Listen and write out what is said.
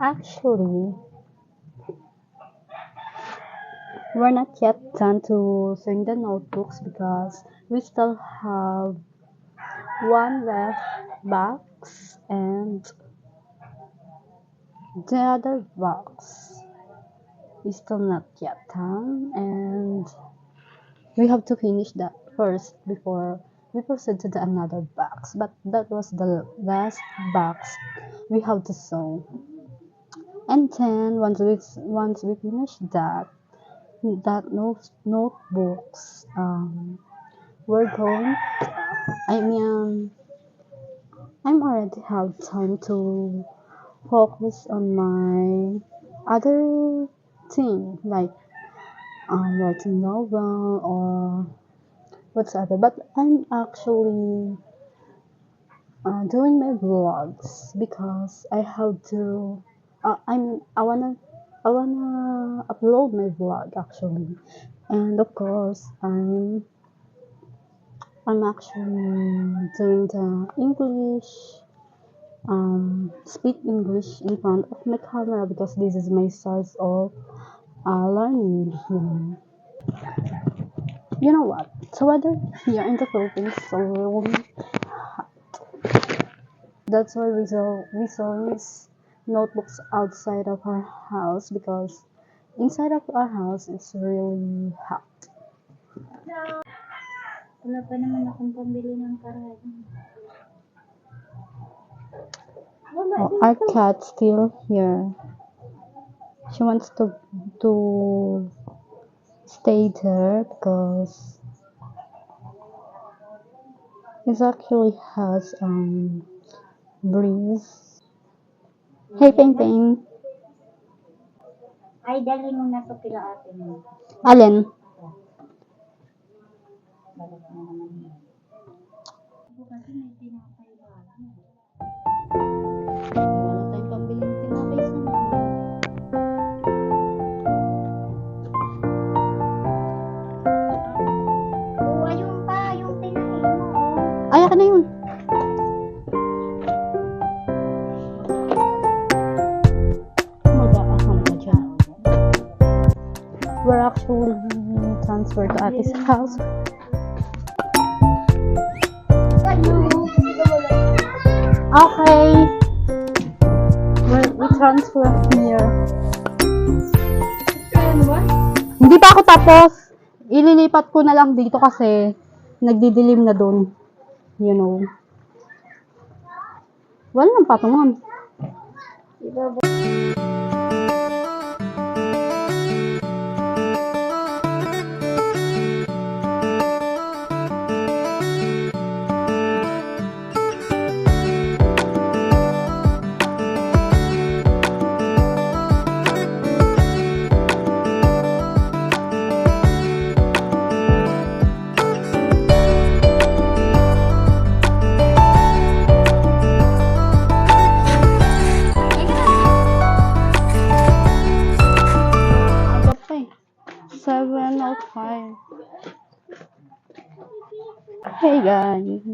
Actually, we're not yet done to sing the notebooks because we still have one left box and the other box is still not yet done, and we have to finish that first before we proceed to the another box. But that was the last box we have to sew. And then once we finish that notebooks, we're going. I mean, I'm already have time to focus on my other thing like writing novel or whatsoever. But I'm actually doing my vlogs because I have to. I wanna upload my vlog actually, and of course I'm actually doing the English, speak English in front of my camera because this is my source of learning. You know what? The weather here in the Philippines is so really. That's why we saw these notebooks outside of our house because inside of our house it's really hot. Wala pa naman akong pambili ng karayom. Oh, our cat still here. She wants to stay there because it actually has breeze. Hey Ping Ping. Ay, dali mo na ito kila ate mo. Alin? Balik na naman yun. Ako kasi may tinapay ba? Wala tayong pambiling tinapay sa Oo, ayun pa, yung tinahin mo. Ay, akin na yun. We're actually transferred to Ate's house. Okay. We transfer here. Hindi pa ako tapos. Ililipat ko na lang dito kasi nagdidilim na dun. You know. Wala nang patungan. Aga pa eh. 7:05. Hey guys.